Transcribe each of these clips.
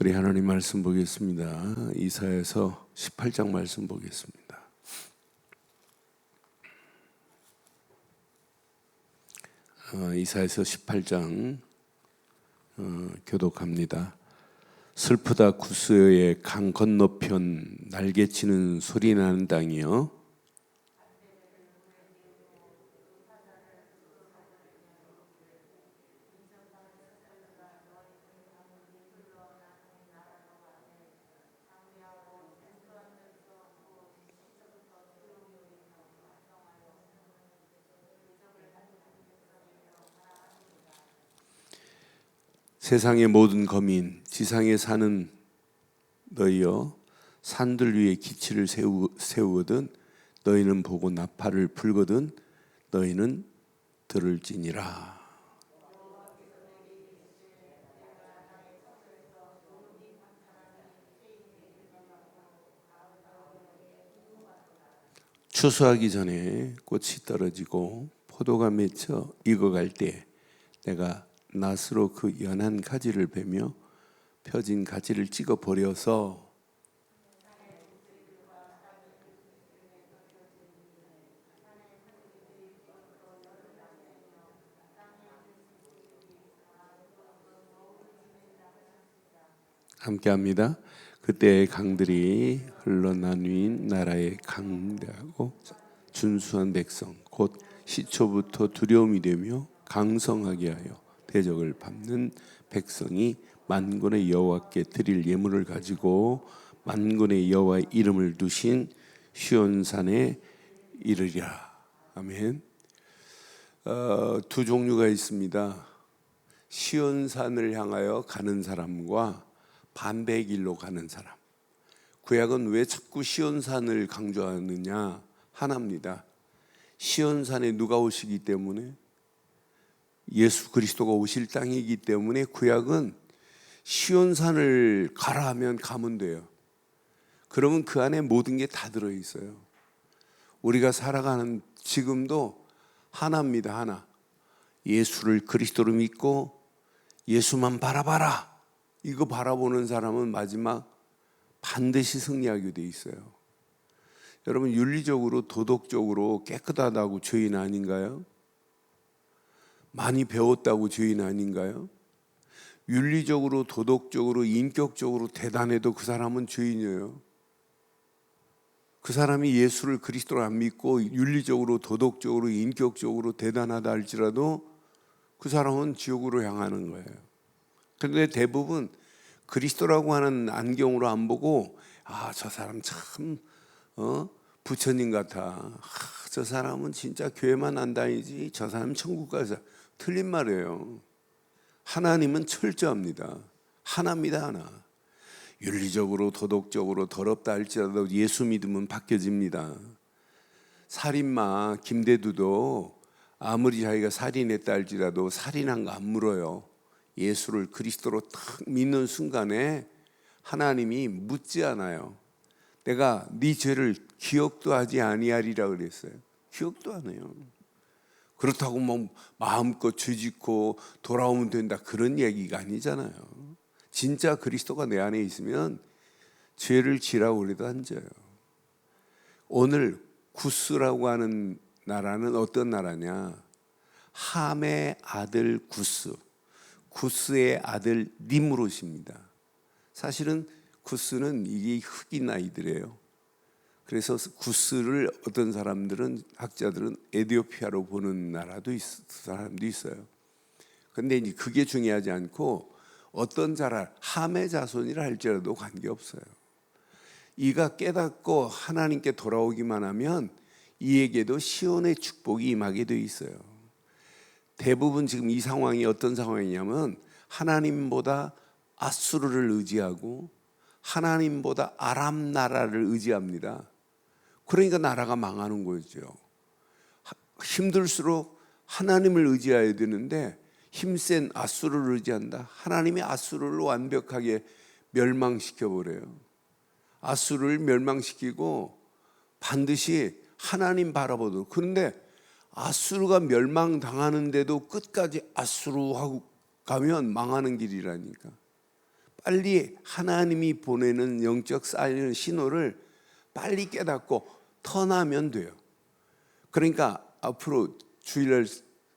우리 하나님 말씀 보겠습니다. 이사야서 18장 말씀 보겠습니다. 이사야서 18장 교독합니다. 슬프다 구스의 강 건너편 날개치는 소리 나는 땅이여, 세상의 모든 거민, 지상에 사는 너희여, 산들 위에 기치를 세우거든 너희는 보고 나팔을 불거든 너희는 들을지니라. 추수하기 전에 꽃이 떨어지고 포도가 맺혀 익어갈 때 내가 낫으로 그 연한 가지를 베며 펴진 가지를 찍어 버려서 함께합니다. 그때의 강들이 흘러나윈 나라의 강대하고 준수한 백성 곧 시초부터 두려움이 되며 강성하게 하여 대적을 밟는 백성이 만군의 여호와께 드릴 예물을 가지고 만군의 여호와의 이름을 두신 시온산에 이르리라. 아멘. 두 종류가 있습니다. 시온산을 향하여 가는 사람과 반대의 길로 가는 사람. 구약은 왜 자꾸 시온산을 강조하느냐? 하나입니다. 시온산에 누가 오시기 때문에? 예수 그리스도가 오실 땅이기 때문에 구약은 시온산을 가라 하면 가면 돼요. 그러면 그 안에 모든 게 다 들어있어요. 우리가 살아가는 지금도 하나입니다. 하나. 예수를 그리스도로 믿고 예수만 바라봐라. 이거 바라보는 사람은 마지막 반드시 승리하게 돼 있어요. 여러분, 윤리적으로 도덕적으로 깨끗하다고 죄인 아닌가요? 많이 배웠다고 죄인 아닌가요? 윤리적으로 도덕적으로 인격적으로 대단해도 그 사람은 죄인이에요. 그 사람이 예수를 그리스도로 안 믿고 윤리적으로 도덕적으로 인격적으로 대단하다 할지라도 그 사람은 지옥으로 향하는 거예요. 그런데 대부분 그리스도라고 하는 안경으로 안 보고 저 사람 참 부처님 같아. 저 사람은 진짜 교회만 안 다니지 저 사람 천국 가자. 틀린 말이에요. 하나님은 철저합니다. 하나입니다. 하나. 윤리적으로 도덕적으로 더럽다 할지라도 예수 믿으면 바뀌어집니다. 살인마 김대두도 아무리 자기가 살인했다 할지라도 살인한 거 안 물어요. 예수를 그리스도로 딱 믿는 순간에 하나님이 묻지 않아요. 내가 네 죄를 기억도 하지 아니하리라 그랬어요. 기억도 안 해요. 그렇다고 뭐 마음껏 죄짓고 돌아오면 된다 그런 얘기가 아니잖아요. 진짜 그리스도가 내 안에 있으면 죄를 지라고 그래도 안 져요. 오늘 구스라고 하는 나라는 어떤 나라냐? 함의 아들 구스, 구스의 아들 니므롯입니다. 사실은 구스는 이게 흑인 아이들이에요. 그래서 구스를 어떤 사람들은 학자들은 에티오피아로 보는 사람도 있어요. 그런데 이제 그게 중요하지 않고 어떤 자라 함의 자손이라 할지라도 관계없어요. 이가 깨닫고 하나님께 돌아오기만 하면 이에게도 시온의 축복이 임하게 돼 있어요. 대부분 지금 이 상황이 어떤 상황이냐면 하나님보다 아수르를 의지하고 하나님보다 아람 나라를 의지합니다. 그러니까 나라가 망하는 거죠. 힘들수록 하나님을 의지해야 되는데 힘센 아수르를 의지한다. 하나님이 아수르를 완벽하게 멸망시켜버려요. 아수르를 멸망시키고 반드시 하나님 바라보도록. 그런데 아수르가 멸망당하는데도 끝까지 아수르하고 가면 망하는 길이라니까. 빨리 하나님이 보내는 영적 사인을 신호를 빨리 깨닫고 터나면 돼요. 그러니까 앞으로 주일날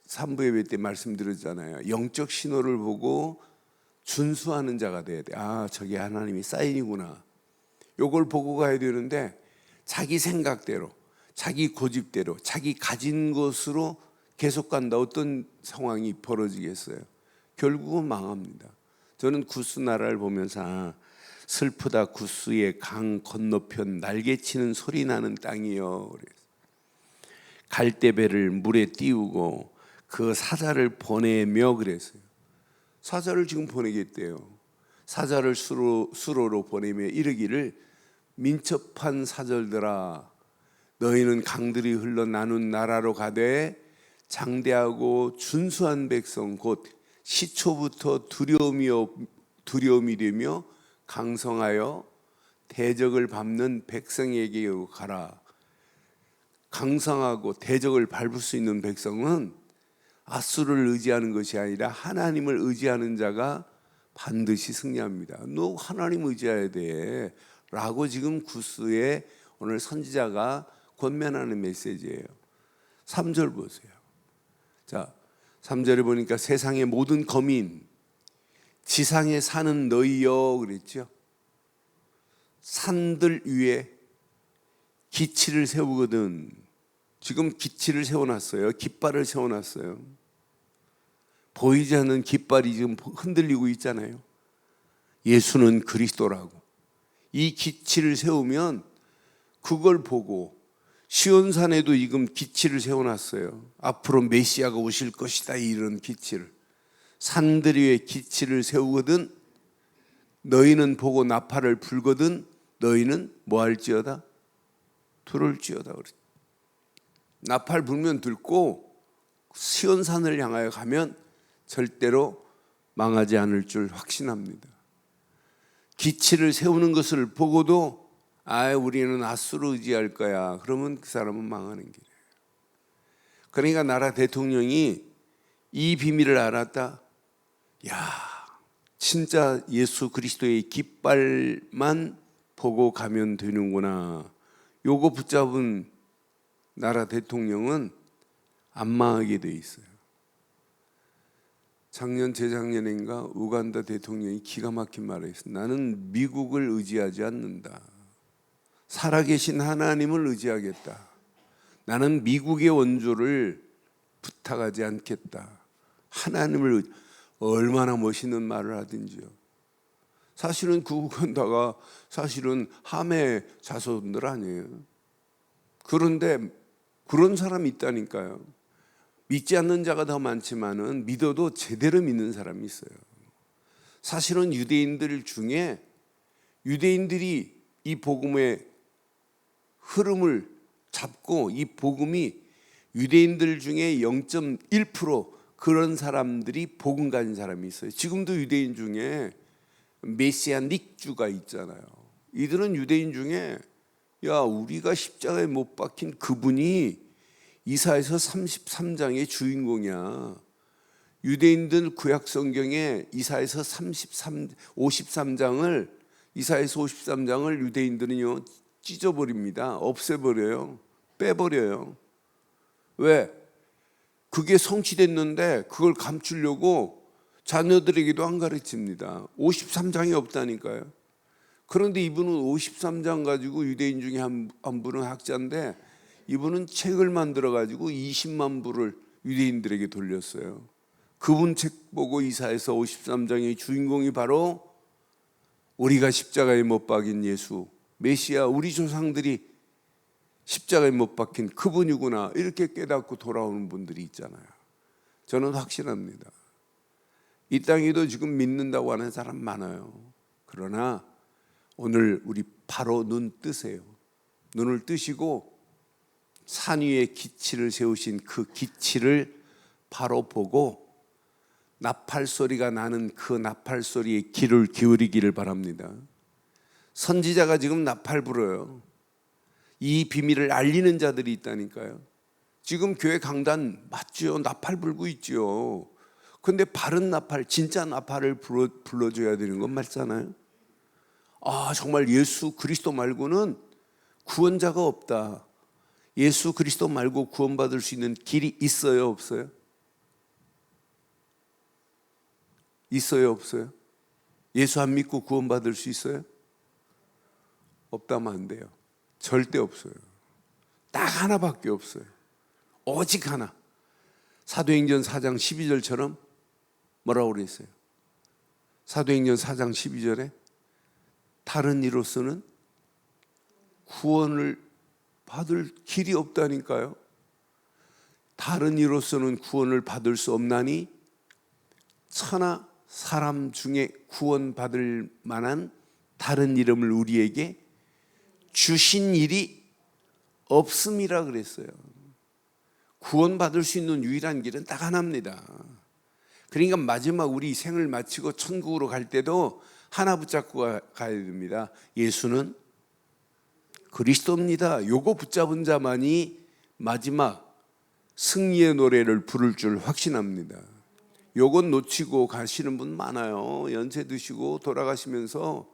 3부 예배 때 말씀드렸잖아요. 영적 신호를 보고 준수하는 자가 돼야 돼. 아, 저게 하나님이 사인이구나. 요걸 보고 가야 되는데 자기 생각대로, 자기 고집대로, 자기 가진 것으로 계속 간다. 어떤 상황이 벌어지겠어요? 결국은 망합니다. 저는 구스 나라를 보면서 슬프다 구스의 강 건너편 날개치는 소리 나는 땅이요. 갈대배를 물에 띄우고 그 사자를 보내며 그랬어요. 사자를 지금 보내겠대요. 사자를 수로로 보내며 이르기를 민첩한 사절들아 너희는 강들이 흘러 나눈 나라로 가되 장대하고 준수한 백성 곧 시초부터 두려움이 되며 강성하여 대적을 밟는 백성에게 가라. 강성하고 대적을 밟을 수 있는 백성은 아수를 의지하는 것이 아니라 하나님을 의지하는 자가 반드시 승리합니다. 너 하나님 의지해야 돼 라고 지금 구스의 오늘 선지자가 권면하는 메시지예요. 3절 보세요. 자, 3절에 보니까 세상의 모든 거민 지상에 사는 너희여 그랬죠. 산들 위에 기치를 세우거든. 지금 기치를 세워놨어요. 깃발을 세워놨어요. 보이지 않는 깃발이 지금 흔들리고 있잖아요. 예수는 그리스도라고. 이 기치를 세우면 그걸 보고 시온산에도 지금 기치를 세워놨어요. 앞으로 메시아가 오실 것이다 이런 기치를. 산들 위에 기치를 세우거든 너희는 보고 나팔을 불거든 너희는 뭐 할지어다? 들을지어다. 나팔 불면 들고 시온산을 향하여 가면 절대로 망하지 않을 줄 확신합니다. 기치를 세우는 것을 보고도 우리는 아수를 의지할 거야. 그러면 그 사람은 망하는 길이에요. 그러니까 나라 대통령이 이 비밀을 알았다. 야, 진짜 예수 그리스도의 깃발만 보고 가면 되는구나. 요거 붙잡은 나라 대통령은 안 망하게 돼 있어요. 작년 재작년인가 우간다 대통령이 기가 막힌 말을 했어요. 나는 미국을 의지하지 않는다. 살아계신 하나님을 의지하겠다. 나는 미국의 원조를 부탁하지 않겠다. 하나님을 얼마나 멋있는 말을 하든지요. 사실은 그 우간다가 사실은 함의 자손들 아니에요. 그런데 그런 사람이 있다니까요. 믿지 않는 자가 더 많지만은 믿어도 제대로 믿는 사람이 있어요. 사실은 유대인들 중에 유대인들이 이 복음의 흐름을 잡고 이 복음이 유대인들 중에 0.1% 그런 사람들이 복음 가진 사람이 있어요. 지금도 유대인 중에 메시아닉주가 있잖아요. 이들은 유대인 중에 우리가 십자가에 못 박힌 그분이 이사야서 33장의 주인공이야. 유대인들 구약 성경에 이사야서 53장을 이사야서 53장을 유대인들은요 찢어버립니다. 없애버려요. 빼버려요. 왜? 그게 성취됐는데 그걸 감추려고 자녀들에게도 안 가르칩니다. 53장이 없다니까요. 그런데 이분은 53장 가지고 유대인 중에 한 분은 학자인데 이분은 책을 만들어 가지고 20만 부를 유대인들에게 돌렸어요. 그분 책 보고 이사야서 53장의 주인공이 바로 우리가 십자가에 못 박인 예수 메시아, 우리 조상들이 십자가에 못 박힌 그분이구나 이렇게 깨닫고 돌아오는 분들이 있잖아요. 저는 확신합니다. 이 땅에도 지금 믿는다고 하는 사람 많아요. 그러나 오늘 우리 바로 눈 뜨세요. 눈을 뜨시고 산 위에 기치를 세우신 그 기치를 바로 보고 나팔 소리가 나는 그 나팔 소리에 귀를 기울이기를 바랍니다. 선지자가 지금 나팔 불어요. 이 비밀을 알리는 자들이 있다니까요. 지금 교회 강단 맞죠? 나팔 불고 있죠. 근데 바른 나팔, 진짜 나팔을 불러줘야 되는 건 맞잖아요. 정말 예수 그리스도 말고는 구원자가 없다. 예수 그리스도 말고 구원받을 수 있는 길이 있어요, 없어요? 있어요, 없어요? 예수 안 믿고 구원받을 수 있어요? 없다면 안 돼요. 절대 없어요. 딱 하나밖에 없어요. 오직 하나. 사도행전 4장 12절처럼 뭐라고 그랬어요? 사도행전 4장 12절에 다른 이로서는 구원을 받을 길이 없다니까요. 다른 이로서는 구원을 받을 수 없나니 천하 사람 중에 구원받을 만한 다른 이름을 우리에게 주신 일이 없음이라 그랬어요. 구원받을 수 있는 유일한 길은 딱 하나입니다. 그러니까 마지막 우리 생을 마치고 천국으로 갈 때도 하나 붙잡고 가야 됩니다. 예수는 그리스도입니다. 요거 붙잡은 자만이 마지막 승리의 노래를 부를 줄 확신합니다. 요건 놓치고 가시는 분 많아요. 연세 드시고 돌아가시면서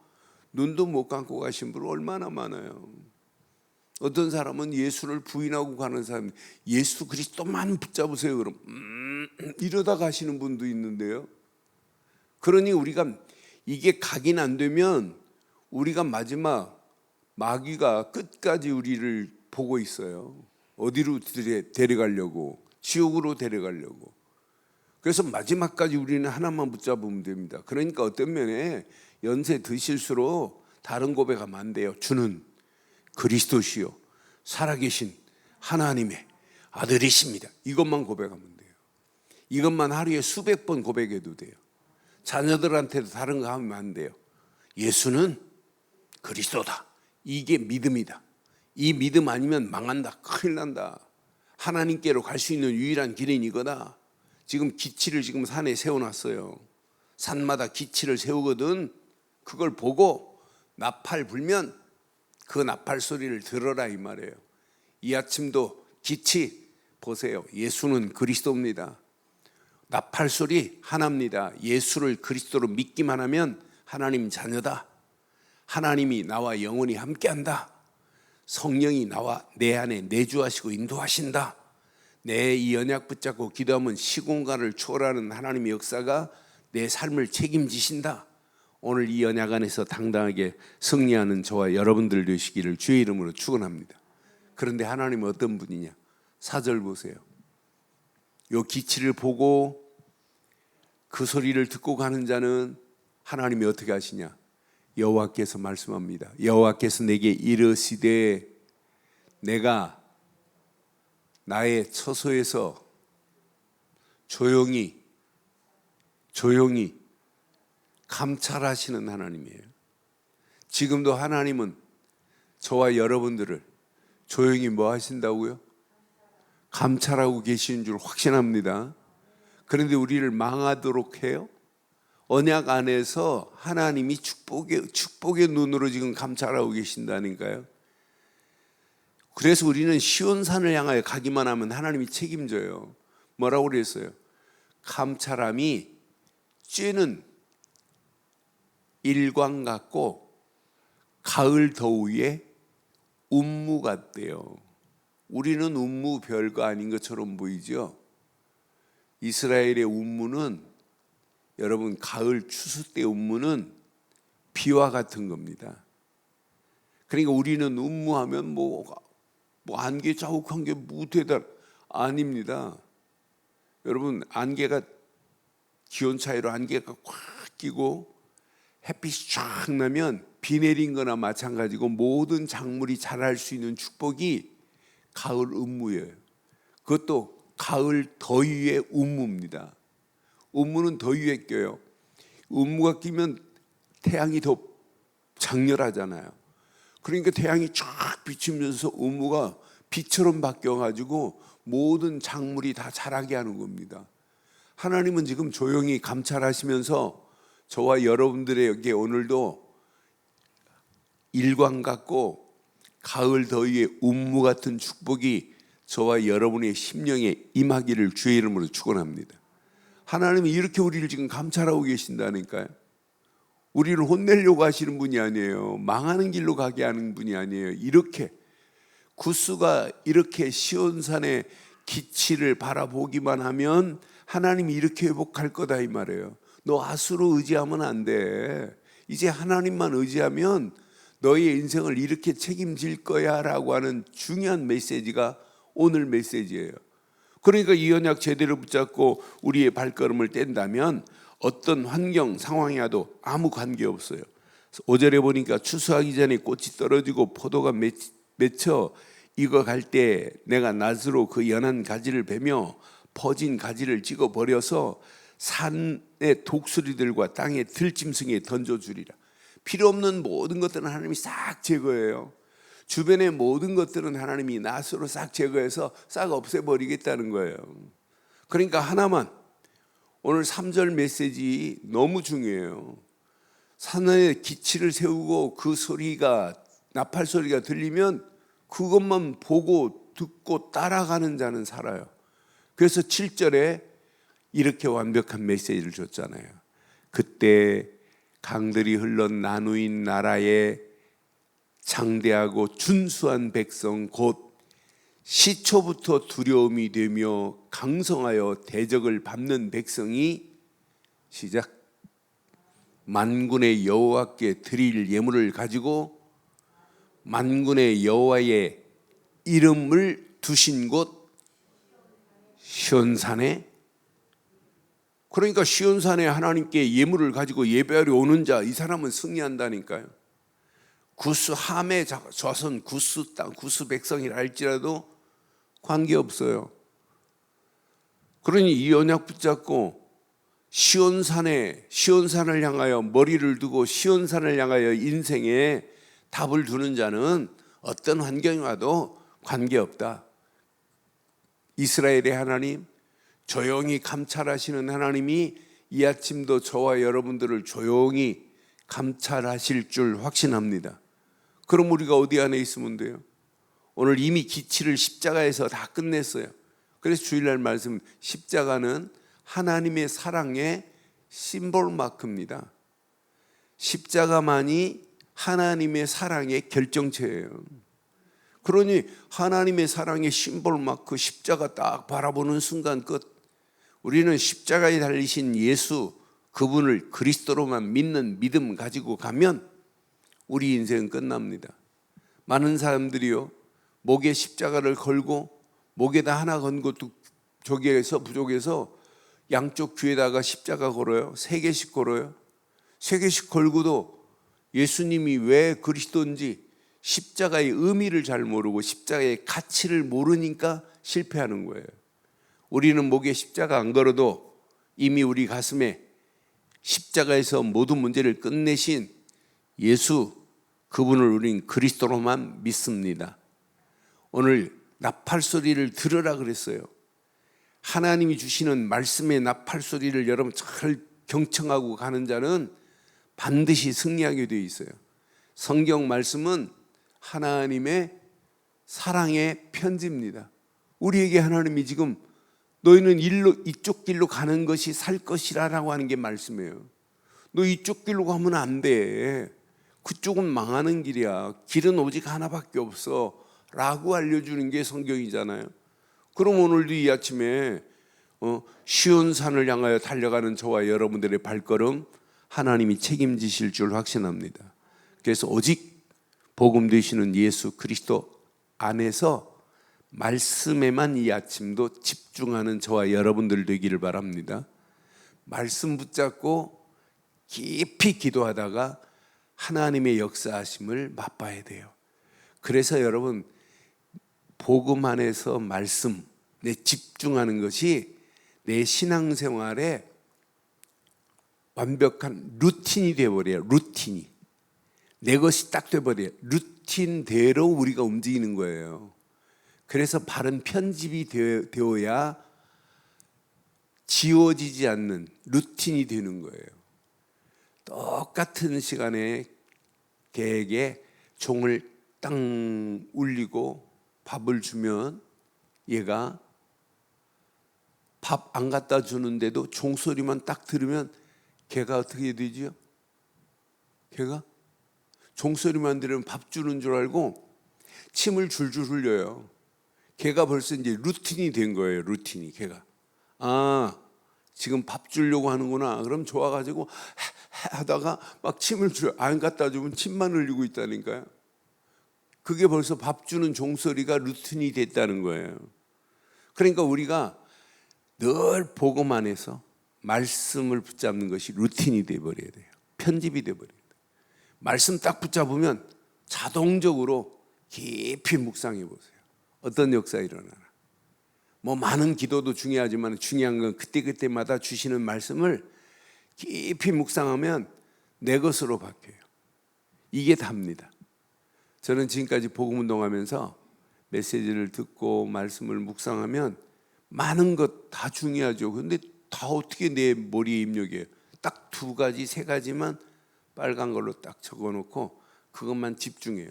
눈도 못 감고 가신 분 얼마나 많아요. 어떤 사람은 예수를 부인하고 가는 사람, 예수 그리스도만 붙잡으세요 그럼 이러다 가시는 분도 있는데요. 그러니 우리가 이게 각인 안 되면 우리가 마지막 마귀가 끝까지 우리를 보고 있어요. 어디로 데려가려고, 지옥으로 데려가려고. 그래서 마지막까지 우리는 하나만 붙잡으면 됩니다. 그러니까 어떤 면에 연세 드실수록 다른 고백하면 안 돼요. 주는 그리스도시요 살아계신 하나님의 아들이십니다. 이것만 고백하면 돼요. 이것만 하루에 수백 번 고백해도 돼요. 자녀들한테도 다른 거 하면 안 돼요. 예수는 그리스도다. 이게 믿음이다. 이 믿음 아니면 망한다. 큰일 난다. 하나님께로 갈 수 있는 유일한 길은 이거다. 지금 기치를 지금 산에 세워놨어요. 산마다 기치를 세우거든. 그걸 보고 나팔 불면 그 나팔 소리를 들어라 이 말이에요. 이 아침도 기치 보세요. 예수는 그리스도입니다. 나팔 소리 하나입니다. 예수를 그리스도로 믿기만 하면 하나님 자녀다. 하나님이 나와 영원히 함께한다. 성령이 나와 내 안에 내주하시고 인도하신다. 내 이 언약 붙잡고 기도하면 시공간을 초월하는 하나님의 역사가 내 삶을 책임지신다. 오늘 이 언약 안에서 당당하게 승리하는 저와 여러분들 되시기를 주의 이름으로 축원합니다. 그런데 하나님은 어떤 분이냐? 4절 보세요. 요 기치를 보고 그 소리를 듣고 가는 자는 하나님이 어떻게 하시냐? 여호와께서 말씀합니다. 여호와께서 내게 이르시되 내가 나의 처소에서 조용히 감찰하시는 하나님이에요. 지금도 하나님은 저와 여러분들을 조용히 뭐 하신다고요? 감찰하고 계시는 줄 확신합니다. 그런데 우리를 망하도록 해요? 언약 안에서 하나님이 축복의 눈으로 지금 감찰하고 계신다니까요. 그래서 우리는 시온산을 향하여 가기만 하면 하나님이 책임져요. 뭐라고 그랬어요? 감찰함이 쬐는 일광 같고 가을 더위에 운무 같대요. 우리는 운무 별거 아닌 것처럼 보이죠. 이스라엘의 운무는 여러분 가을 추수 때 운무는 비와 같은 겁니다. 그러니까 우리는 운무하면 뭐 안개 자욱한 게 무대다 아닙니다. 여러분 안개가 기온 차이로 안개가 꽉 끼고 햇빛이 쫙 나면 비 내린 거나 마찬가지고 모든 작물이 자랄 수 있는 축복이 가을 운무예요. 그것도 가을 더위의 운무입니다. 운무는 더위에 껴요. 운무가 끼면 태양이 더 장렬하잖아요. 그러니까 태양이 쫙 비치면서 운무가 빛처럼 바뀌어가지고 모든 작물이 다 자라게 하는 겁니다. 하나님은 지금 조용히 감찰하시면서 저와 여러분들에게 오늘도 일광 같고 가을 더위의 운무 같은 축복이 저와 여러분의 심령에 임하기를 주의 이름으로 축원합니다. 하나님이 이렇게 우리를 지금 감찰하고 계신다니까요. 우리를 혼내려고 하시는 분이 아니에요. 망하는 길로 가게 하는 분이 아니에요. 이렇게 구스가 이렇게 시온산의 기치를 바라보기만 하면 하나님이 이렇게 회복할 거다 이 말이에요. 너 아수로 의지하면 안 돼. 이제 하나님만 의지하면 너의 인생을 이렇게 책임질 거야 라고 하는 중요한 메시지가 오늘 메시지예요. 그러니까 이 언약 제대로 붙잡고 우리의 발걸음을 뗀다면 어떤 환경 상황이 와도 아무 관계없어요. 5절에 보니까 추수하기 전에 꽃이 떨어지고 포도가 맺혀 익어갈 때 내가 낫으로 그 연한 가지를 베며 퍼진 가지를 찍어 버려서 산의 독수리들과 땅의 들짐승에 던져주리라. 필요 없는 모든 것들은 하나님이 싹 제거해요. 주변의 모든 것들은 하나님이 낫으로 싹 제거해서 싹 없애버리겠다는 거예요. 그러니까 하나만, 오늘 3절 메시지 너무 중요해요. 산에 기치를 세우고 그 소리가, 나팔 소리가 들리면 그것만 보고 듣고 따라가는 자는 살아요. 그래서 7절에 이렇게 완벽한 메시지를 줬잖아요. 그때 강들이 흘러 나누인 나라에 장대하고 준수한 백성 곧 시초부터 두려움이 되며 강성하여 대적을 밟는 백성이 시작 만군의 여호와께 드릴 예물을 가지고 만군의 여호와의 이름을 두신 곳 시온산에, 그러니까 시온산에 하나님께 예물을 가지고 예배하러 오는 자, 이 사람은 승리한다니까요. 구스 함의 자손 구스 땅 구스 백성이라 할지라도 관계없어요. 그러니 이 언약 붙잡고 시온산을 향하여 머리를 두고 시온산을 향하여 인생에 답을 두는 자는 어떤 환경이 와도 관계없다. 이스라엘의 하나님, 조용히 감찰하시는 하나님이 이 아침도 저와 여러분들을 조용히 감찰하실 줄 확신합니다. 그럼 우리가 어디 안에 있으면 돼요? 오늘 이미 기치를 십자가에서 다 끝냈어요. 그래서 주일날 말씀, 십자가는 하나님의 사랑의 심볼 마크입니다. 십자가만이 하나님의 사랑의 결정체예요. 그러니 하나님의 사랑의 심볼 마크, 십자가 딱 바라보는 순간 끝. 우리는 십자가에 달리신 예수, 그분을 그리스도로만 믿는 믿음 가지고 가면 우리 인생은 끝납니다. 많은 사람들이요, 목에 십자가를 걸고 목에다 하나 건고 저기에서 부족해서 양쪽 귀에다가 십자가 걸어요. 3개씩 걸어요. 3개씩 걸고도 예수님이 왜 그리스도인지 십자가의 의미를 잘 모르고 십자가의 가치를 모르니까 실패하는 거예요. 우리는 목에 십자가 안 걸어도 이미 우리 가슴에 십자가에서 모든 문제를 끝내신 예수, 그분을 우린 그리스도로만 믿습니다. 오늘 나팔 소리를 들으라 그랬어요. 하나님이 주시는 말씀의 나팔 소리를 여러분 잘 경청하고 가는 자는 반드시 승리하게 되어 있어요. 성경 말씀은 하나님의 사랑의 편지입니다. 우리에게 하나님이 지금 너희는 이쪽 길로 가는 것이 살 것이라고 하는 게 말씀이에요. 너 이쪽 길로 가면 안 돼. 그쪽은 망하는 길이야. 길은 오직 하나밖에 없어 라고 알려주는 게 성경이잖아요. 그럼 오늘도 이 아침에 시온산을 향하여 달려가는 저와 여러분들의 발걸음 하나님이 책임지실 줄 확신합니다. 그래서 오직 복음 되시는 예수 그리스도 안에서 말씀에만 이 아침도 집중하는 저와 여러분들 되기를 바랍니다. 말씀 붙잡고 깊이 기도하다가 하나님의 역사하심을 맛봐야 돼요. 그래서 여러분, 복음 안에서 말씀에 집중하는 것이 내 신앙생활에 완벽한 루틴이 되어버려요. 루틴이 내 것이 딱 되어버려요. 루틴대로 우리가 움직이는 거예요. 그래서 바른 편집이 되어야 지워지지 않는 루틴이 되는 거예요. 똑같은 시간에 개에게 종을 땅 울리고 밥을 주면 얘가 밥 안 갖다 주는데도 종소리만 딱 들으면 걔가 어떻게 되지요? 걔가 종소리만 들으면 밥 주는 줄 알고 침을 줄줄 흘려요. 걔가 벌써 이제 루틴이 된 거예요. 루틴이. 걔가 지금 밥 주려고 하는구나. 그럼 좋아가지고 하다가 막 침을 안 갖다 주면 침만 흘리고 있다니까요. 그게 벌써 밥 주는 종소리가 루틴이 됐다는 거예요. 그러니까 우리가 늘 복음 안에서 말씀을 붙잡는 것이 루틴이 돼버려야 돼요. 편집이 돼버려야 돼요. 말씀 딱 붙잡으면 자동적으로 깊이 묵상해 보세요. 어떤 역사 일어나나. 뭐 많은 기도도 중요하지만 중요한 건 그때그때마다 주시는 말씀을 깊이 묵상하면 내 것으로 바뀌어요. 이게 답니다. 저는 지금까지 복음 운동하면서 메시지를 듣고 말씀을 묵상하면 많은 것 다 중요하죠. 근데 다 어떻게 내 머리에 입력해요? 딱 2가지, 3가지만 빨간 걸로 딱 적어놓고 그것만 집중해요.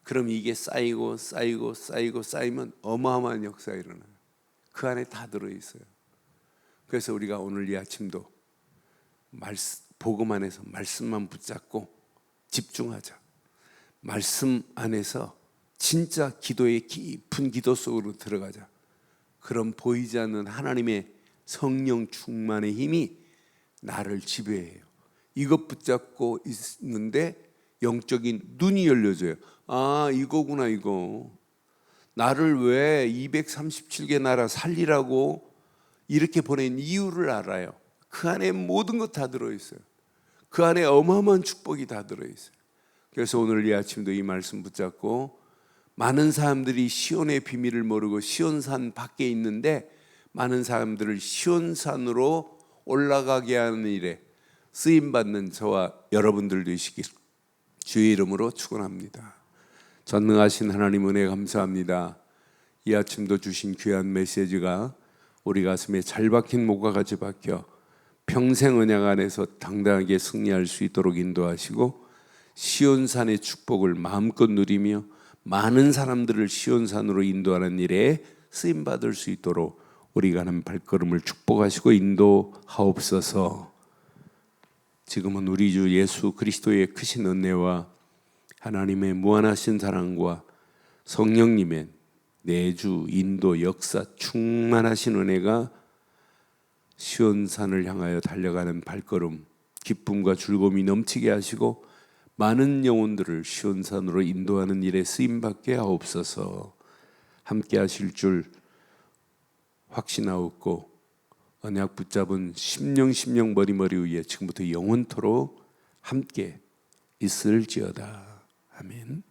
그럼 이게 쌓이고 쌓이고 쌓이고 쌓이면 어마어마한 역사가 일어나요. 그 안에 다 들어있어요. 그래서 우리가 오늘 이 아침도 복음 안에서 말씀만 붙잡고 집중하자. 말씀 안에서 진짜 기도의 깊은 기도 속으로 들어가자. 그럼 보이지 않는 하나님의 성령 충만의 힘이 나를 지배해요. 이것 붙잡고 있는데 영적인 눈이 열려져요. 이거구나 이거. 나를 왜 237개 나라 살리라고 이렇게 보낸 이유를 알아요. 그 안에 모든 것 다 들어있어요. 그 안에 어마어마한 축복이 다 들어있어요. 그래서 오늘 이 아침도 이 말씀 붙잡고 많은 사람들이 시온의 비밀을 모르고 시온산 밖에 있는데 많은 사람들을 시온산으로 올라가게 하는 일에 쓰임받는 저와 여러분들 되시길 주의 이름으로 축원합니다. 전능하신 하나님 은혜 감사합니다. 이 아침도 주신 귀한 메시지가 우리 가슴에 잘 박힌 목과 같이 박혀 평생 언약 안에서 당당하게 승리할 수 있도록 인도하시고 시온산의 축복을 마음껏 누리며 많은 사람들을 시온산으로 인도하는 일에 쓰임받을 수 있도록 우리가 하는 발걸음을 축복하시고 인도하옵소서. 지금은 우리 주 예수 그리스도의 크신 은혜와 하나님의 무한하신 사랑과 성령님의 내주 인도 역사 충만하신 은혜가 시온산을 향하여 달려가는 발걸음 기쁨과 즐거움이 넘치게 하시고 많은 영혼들을 시온산으로 인도하는 일에 쓰임받게 하옵소서. 함께 하실 줄 확신하옵고 언약 붙잡은 심령 머리머리 위에 지금부터 영원토록 함께 있을지어다. 아멘.